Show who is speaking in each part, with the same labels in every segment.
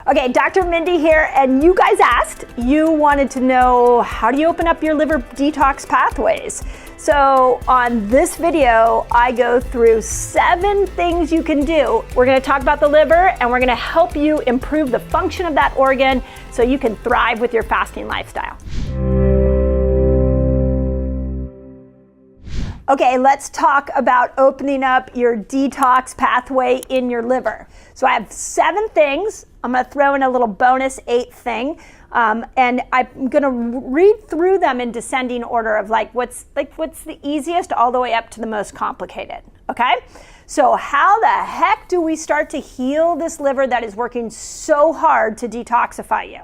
Speaker 1: Okay, Dr. Mindy here, and you guys asked, you wanted to know, how do you open up your liver detox pathways? So on this video, I go through 7 things you can do. We're gonna talk about the liver, and we're gonna help you improve the function of that organ so you can thrive with your fasting lifestyle. Okay, let's talk about opening up your detox pathway in your liver. So I have 7 things. I'm gonna throw in a little bonus 8th thing. And I'm gonna read through them in descending order of what's the easiest all the way up to the most complicated, okay? So how the heck do we start to heal this liver that is working so hard to detoxify you?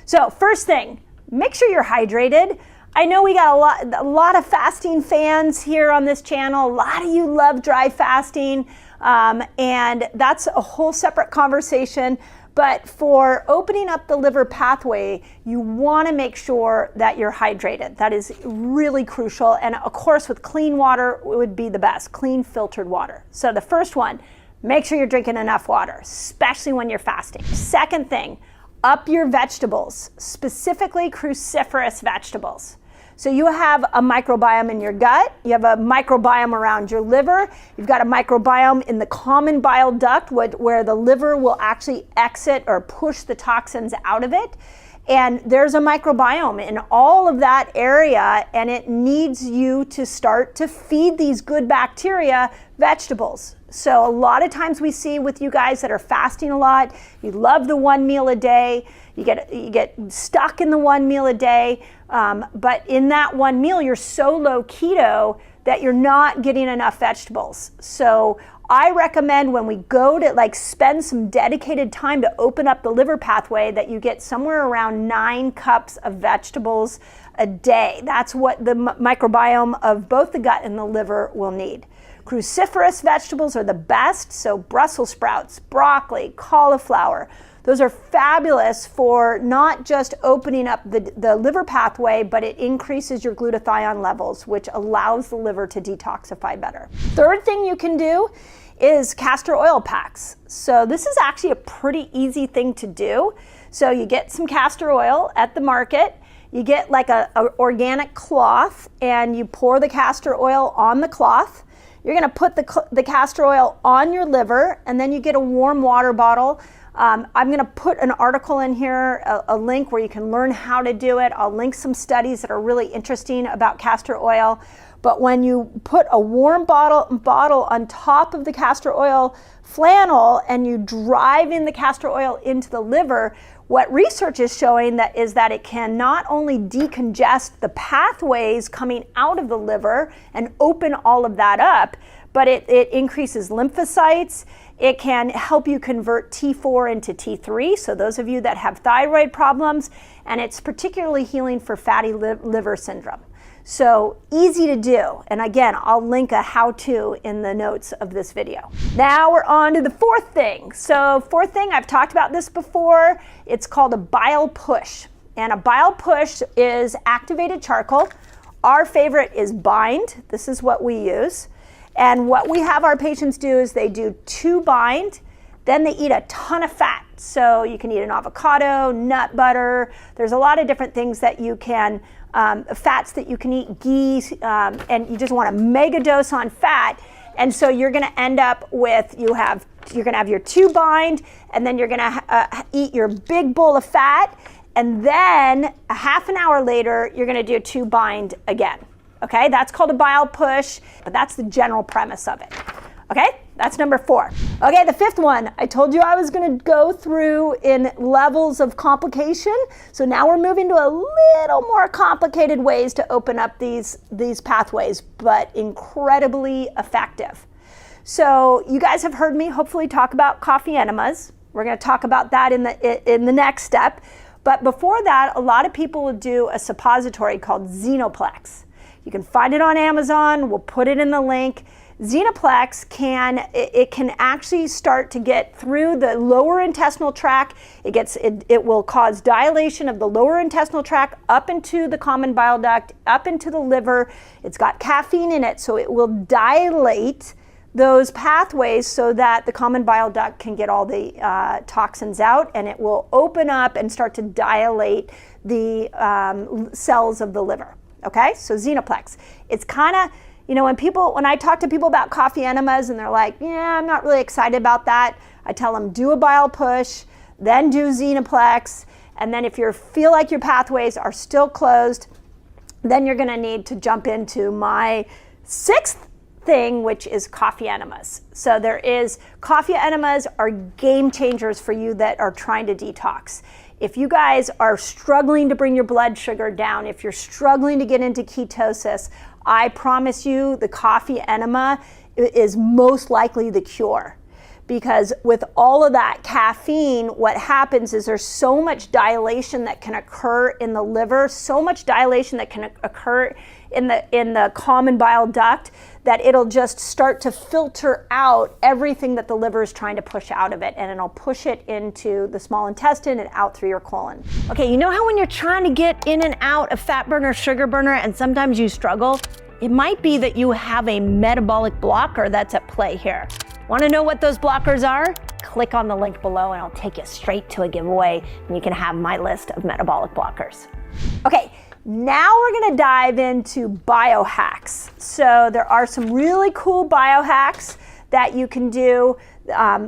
Speaker 1: So first thing, make sure you're hydrated. I know we got a lot of fasting fans here on this channel. A lot of you love dry fasting, and that's a whole separate conversation. But for opening up the liver pathway, you want to make sure that you're hydrated. That is really crucial. And of course, with clean water would be the best, clean filtered water. So the first one, make sure you're drinking enough water, especially when you're fasting. Second thing, up your vegetables, specifically cruciferous vegetables. So you have a microbiome in your gut, you have a microbiome around your liver, you've got a microbiome in the common bile duct where the liver will actually exit or push the toxins out of it. And there's a microbiome in all of that area, and it needs you to start to feed these good bacteria vegetables. So a lot of times we see with you guys that are fasting a lot, you love the 1 meal a day, you get stuck in the 1 meal a day, but in that 1 meal you're so low keto that you're not getting enough vegetables. So I recommend when we go to spend some dedicated time to open up the liver pathway that you get somewhere around 9 cups of vegetables a day. That's what the microbiome of both the gut and the liver will need. Cruciferous vegetables are the best, so Brussels sprouts, broccoli, cauliflower. Those are fabulous for not just opening up the liver pathway, but it increases your glutathione levels, which allows the liver to detoxify better. Third thing you can do is castor oil packs. So this is actually a pretty easy thing to do. So you get some castor oil at the market, you get a organic cloth, and you pour the castor oil on the cloth. You're gonna put the castor oil on your liver, and then you get a warm water bottle. I'm gonna put an article in here, a link where you can learn how to do it. I'll link some studies that are really interesting about castor oil. But when you put a warm bottle on top of the castor oil flannel and you drive in the castor oil into the liver, what research is showing is that it can not only decongest the pathways coming out of the liver and open all of that up, but it increases lymphocytes. It can help you convert T4 into T3, so those of you that have thyroid problems, and it's particularly healing for fatty liver syndrome. So easy to do, and again, I'll link a how-to in the notes of this video. Now we're on to the 4th thing. So 4th thing, I've talked about this before, it's called a bile push. And a bile push is activated charcoal. Our favorite is bind, this is what we use. And what we have our patients do is they do 2 bind, then they eat a ton of fat. So you can eat an avocado, nut butter, there's a lot of different things that you can, fats that you can eat, ghee, and you just want a mega dose on fat. And so you're gonna end up with, you're gonna have your 2 bind, and then you're gonna eat your big bowl of fat, and then a half an hour later, you're gonna do 2 bind again. Okay, that's called a bile push, but that's the general premise of it. Okay, that's number 4. Okay, the 5th one, I told you I was gonna go through in levels of complication. So now we're moving to a little more complicated ways to open up these pathways, but incredibly effective. So you guys have heard me hopefully talk about coffee enemas. We're gonna talk about that in the next step. But before that, a lot of people will do a suppository called Xeneplex. You can find it on Amazon, we'll put it in the link. Xeneplex can actually start to get through the lower intestinal tract. It will cause dilation of the lower intestinal tract up into the common bile duct, up into the liver. It's got caffeine in it, so it will dilate those pathways so that the common bile duct can get all the toxins out, and it will open up and start to dilate the cells of the liver. Okay, so Xeneplex. It's kind of, you know, when I talk to people about coffee enemas and they're like, yeah, I'm not really excited about that, I tell them do a Bile Push, then do Xeneplex, and then if you feel like your pathways are still closed, then you're going to need to jump into my 6th thing, which is coffee enemas. So there is, coffee enemas are game changers for you that are trying to detox. If you guys are struggling to bring your blood sugar down, if you're struggling to get into ketosis, I promise you the coffee enema is most likely the cure. Because with all of that caffeine, what happens is there's so much dilation that can occur in the liver, so much dilation that can occur in the common bile duct, that it'll just start to filter out everything that the liver is trying to push out of it, and it'll push it into the small intestine and out through your colon.
Speaker 2: Okay, you know how when you're trying to get in and out of fat burner, sugar burner, and sometimes you struggle? It might be that you have a metabolic blocker that's at play here. Want to know what those blockers are? Click on the link below and I'll take you straight to a giveaway, and you can have my list of metabolic blockers.
Speaker 1: Okay, now we're going to dive into biohacks. So there are some really cool biohacks that you can do.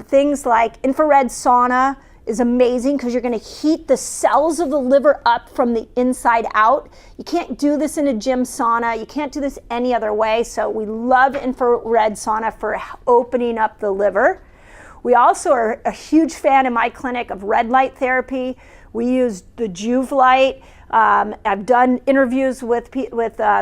Speaker 1: Things like infrared sauna is amazing because you're going to heat the cells of the liver up from the inside out. You can't do this in a gym sauna. You can't do this any other way. So we love infrared sauna for opening up the liver. We also are a huge fan in my clinic of red light therapy. We use the Juve light. I've done interviews with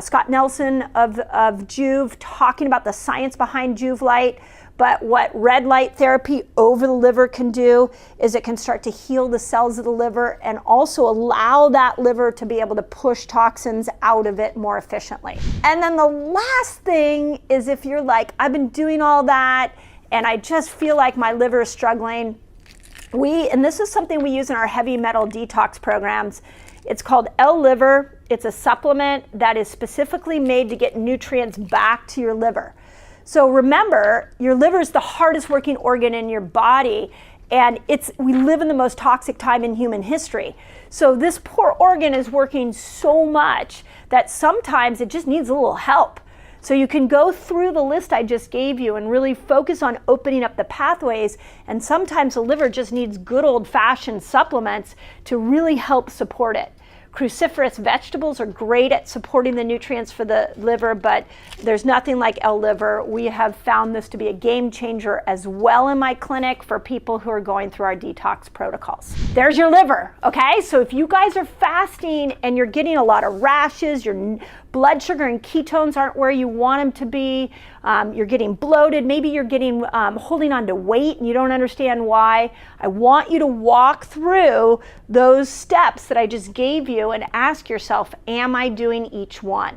Speaker 1: Scott Nelson of Juve, talking about the science behind Juve light. But what red light therapy over the liver can do is it can start to heal the cells of the liver and also allow that liver to be able to push toxins out of it more efficiently. And then the last thing is, if you're like, I've been doing all that and I just feel like my liver is struggling, and this is something we use in our heavy metal detox programs. It's called L-Liver. It's a supplement that is specifically made to get nutrients back to your liver. So remember, your liver is the hardest working organ in your body, and we live in the most toxic time in human history. So this poor organ is working so much that sometimes it just needs a little help. So you can go through the list I just gave you and really focus on opening up the pathways, and sometimes the liver just needs good old-fashioned supplements to really help support it. Cruciferous vegetables are great at supporting the nutrients for the liver, but there's nothing like L-Liver. We have found this to be a game changer as well in my clinic for people who are going through our detox protocols. There's your liver, okay? So if you guys are fasting and you're getting a lot of rashes, your blood sugar and ketones aren't where you want them to be, you're getting bloated, maybe you're getting holding on to weight and you don't understand why, I want you to walk through those steps that I just gave you and ask yourself, am I doing each one?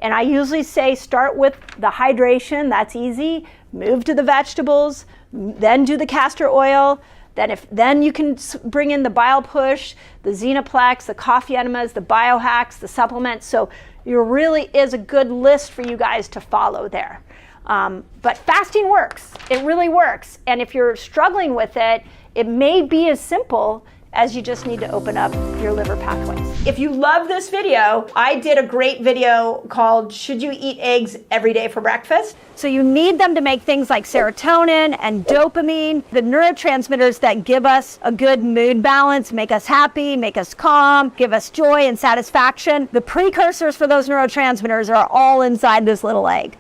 Speaker 1: And I usually say start with the hydration, that's easy, move to the vegetables, then do the castor oil, then you can bring in the Bile Push, the Xeneplex, the coffee enemas, the biohacks, the supplements. So there really is a good list for you guys to follow there. But fasting works, it really works. And if you're struggling with it, it may be as simple as you just need to open up your liver pathways. If you love this video, I did a great video called Should You Eat Eggs Every Day for Breakfast?
Speaker 2: So you need them to make things like serotonin and dopamine, the neurotransmitters that give us a good mood balance, make us happy, make us calm, give us joy and satisfaction. The precursors for those neurotransmitters are all inside this little egg.